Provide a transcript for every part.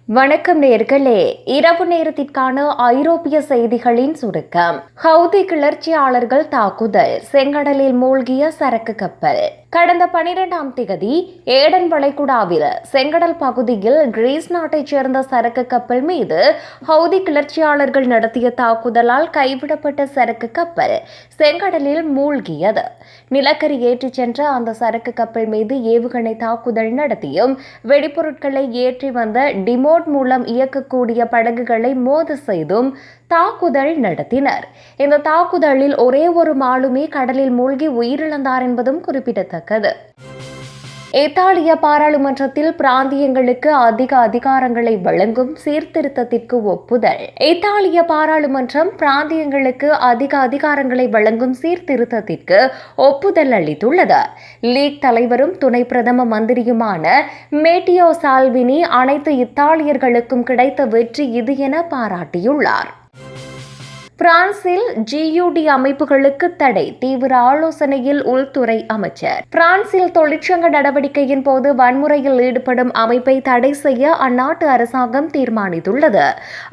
வணக்கம் நேர்களே, இரவு நேரத்திற்கான ஐரோப்பிய செய்திகளின் சுருக்கம். ஹவுதி கிளர்ச்சியாளர்கள் தாக்குதல், செங்கடலில் மூழ்கிய சரக்கு கப்பல். கடந்த 12ஆம் தேதி ஏடன் வளைகுடாவில் செங்கடல் பகுதியில் கிரீஸ் நாட்டைச் சேர்ந்த சரக்கு கப்பல் மீது ஹவுதி கிளர்ச்சியாளர்கள் நடத்திய தாக்குதலால் கைவிடப்பட்ட சரக்கு கப்பல் செங்கடலில் மூழ்கியது. நிலக்கரி ஏற்றிச் சென்ற அந்த சரக்கு கப்பல் மீது ஏவுகணை தாக்குதல் நடத்தியும் வெடிபொருட்களை ஏற்றி வந்த டிமோட் மூலம் இயக்கக்கூடிய படகுகளை மோத செய்தும் தாக்குதல் நடத்தினர். இந்த தாக்குதலில் ஒரே ஒரு மாலுமி கடலில் மூழ்கி உயிரிழந்தார் என்பதும் குறிப்பிடத்தக்கது. இத்தாலிய பாராளுமன்றத்தில் பிராந்தியங்களுக்கு அதிக அதிகாரங்களை வழங்கும் சீர்திருத்தத்திற்கு ஒப்புதல். இத்தாலிய பாராளுமன்றம் பிராந்தியங்களுக்கு அதிக அதிகாரங்களை வழங்கும் சீர்திருத்தத்திற்கு ஒப்புதல் அளித்துள்ளது. லீக் தலைவரும் துணை பிரதம மந்திரியுமான மேட்டியோ சால்வினி அனைத்து இத்தாலியர்களுக்கும் கிடைத்த வெற்றி இது என பாராட்டியுள்ளார். பிரான்சில் GUD அமைப்புகளுக்கு தடை, தீவிர ஆலோசனையில் உள்துறை அமைச்சர். பிரான்சில் தொழிற்சங்க நடவடிக்கையின் போது வன்முறையில் ஈடுபடும் அமைப்பை தடை செய்ய அந்நாட்டு அரசாங்கம் தீர்மானித்துள்ளது.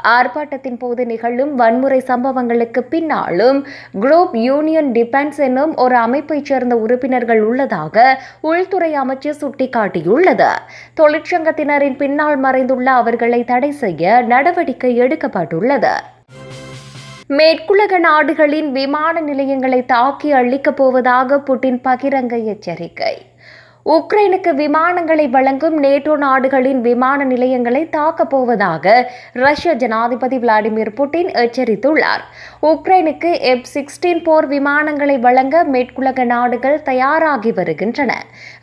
ஆர்ப்பாட்டத்தின் போது நிகழும் வன்முறை சம்பவங்களுக்கு பின்னாலும் குரூப் யூனியன் டிஃபென்ஸ் என்னும் ஒரு அமைப்பைச் சேர்ந்த உறுப்பினர்கள் உள்ளதாக உள்துறை அமைச்சர் சுட்டிக்காட்டியுள்ளது. தொழிற்சங்கத்தினரின் பின்னால் மறைந்துள்ள அவர்களை தடை செய்ய நடவடிக்கை எடுக்கப்பட்டுள்ளது. மேற்குலக நாடுகளின் விமான நிலையங்களை தாக்கி அழிக்கப் போவதாக புட்டின் பகிரங்க எச்சரிக்கை. உக்ரைனுக்கு விமானங்களை வழங்கும் நேட்டோ நாடுகளின் விமான நிலையங்களை தாக்கப் போவதாக ரஷ்ய ஜனாதிபதி விளாடிமிர் புட்டின் எச்சரித்துள்ளார். உக்ரைனுக்கு F-16 போர் விமானங்களை வழங்க மேற்குலக நாடுகள் தயாராகி வருகின்றன.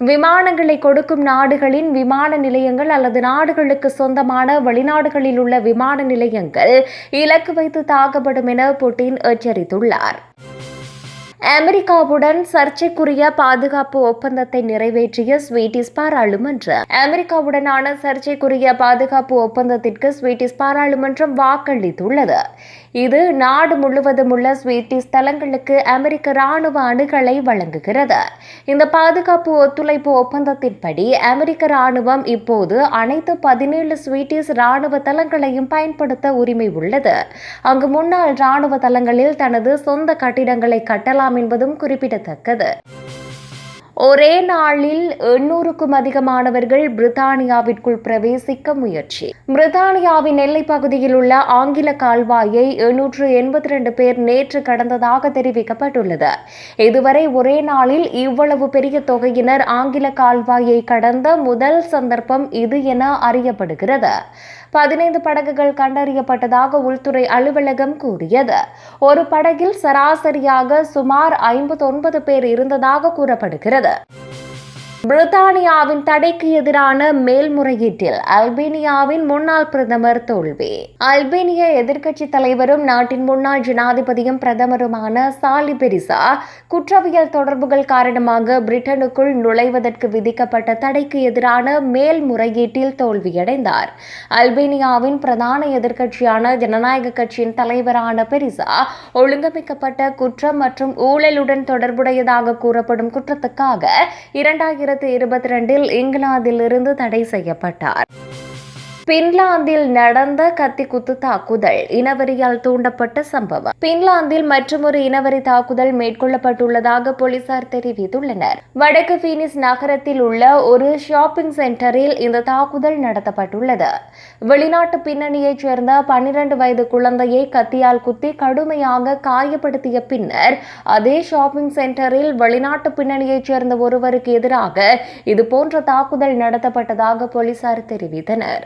விமானங்களை கொடுக்கும் நாடுகளின் விமான நிலையங்கள் அல்லது நாடுகளுக்கு சொந்தமான வெளிநாடுகளில் உள்ள விமான நிலையங்கள் இலக்கு வைத்து தாக்கப்படும் என புட்டின் எச்சரித்துள்ளார். அமெரிக்காவுடன் சர்ச்சைக்குரிய பாதுகாப்பு ஒப்பந்தத்தை நிறைவேற்றிய ஸ்வீடிஷ் பாராளுமன்றம். அமெரிக்காவுடனான சர்ச்சைக்குரிய பாதுகாப்பு ஒப்பந்தத்திற்கு ஸ்வீடிஷ் பாராளுமன்றம் வாக்களித்துள்ளது. இது நாடு முழுவதும் உள்ள ஸ்வீடிஷ் தளங்களுக்கு அமெரிக்க ராணுவ அணுகலை வழங்குகிறது. இந்த பாதுகாப்பு ஒத்துழைப்பு ஒப்பந்தத்தின்படி அமெரிக்க ராணுவம் இப்போது அனைத்து 17 ஸ்வீடிஷ் ராணுவ தளங்களையும் பயன்படுத்த உரிமை உள்ளது. அங்கு முன்னாள் ராணுவ தளங்களில் தனது சொந்த கட்டிடங்களை கட்டலாம் என்பதும் குறிப்பிடத்தக்கது. ஒரே நாளில் 800க்கும் அதிகமானவர்கள் பிரித்தானியாவிற்குள் பிரவேசிக்க முயற்சி. பிரித்தானியாவின் எல்லைப் பகுதியில் உள்ள ஆங்கில கால்வாயை 882 பேர் நேற்று கடந்ததாக தெரிவிக்கப்பட்டுள்ளது. இதுவரை ஒரே நாளில் இவ்வளவு பெரிய தொகையினர் ஆங்கில கால்வாயை கடந்த முதல் சந்தர்ப்பம் இது என அறியப்படுகிறது. 15 படகுகள் கண்டறியப்பட்டதாக உள்துறை அலுவலகம் கூறியது. ஒரு படகில் சராசரியாக சுமார் 59 பேர் இருந்ததாக கூறப்படுகிறது. பிரித்தானியாவின் தடைக்கு எதிரான மேல்முறையீட்டில் அல்பேனியாவின் முன்னாள் பிரதமர் தோல்வி. அல்பேனிய எதிர்க்கட்சி தலைவரும் நாட்டின் முன்னாள் ஜனாதிபதியும் பிரதமருமான சாலி பெரிசா குற்றவியல் தொடர்புகள் காரணமாக பிரிட்டனுக்குள் நுழைவதற்கு விதிக்கப்பட்ட தடைக்கு எதிரான மேல்முறையீட்டில் தோல்வியடைந்தார். அல்பேனியாவின் பிரதான எதிர்க்கட்சியான ஜனநாயக கட்சியின் தலைவரான பெரிசா ஒழுங்கமைக்கப்பட்ட குற்றம் மற்றும் ஊழலுடன் தொடர்புடையதாக கூறப்படும் குற்றத்துக்காக 2022 இங்கிலாந்திலிருந்து தடை செய்யப்பட்டார். பின்லாந்தில் நடந்த கத்திக்குத்து தாக்குதல், இனவெறியால் தூண்டப்பட்ட சம்பவம். பின்லாந்தில் மற்றொரு இனவெறி தாக்குதல் மேற்கொள்ளப்பட்டுள்ளதாக போலீசார் தெரிவித்துள்ளனர். வடக்கு பீனிஸ் நகரத்தில் உள்ள ஒரு ஷாப்பிங் சென்டரில் இந்த தாக்குதல் நடத்தப்பட்டுள்ளது. வெளிநாட்டு பின்னணியைச் சேர்ந்த 12 வயது குழந்தையை கத்தியால் குத்தி கடுமையாக காயப்படுத்திய பின்னர் அதே ஷாப்பிங் சென்டரில் வெளிநாட்டு பின்னணியைச் சேர்ந்த ஒருவருக்கு எதிராக இதுபோன்ற தாக்குதல் நடத்தப்பட்டதாக போலீசார் தெரிவித்தனர்.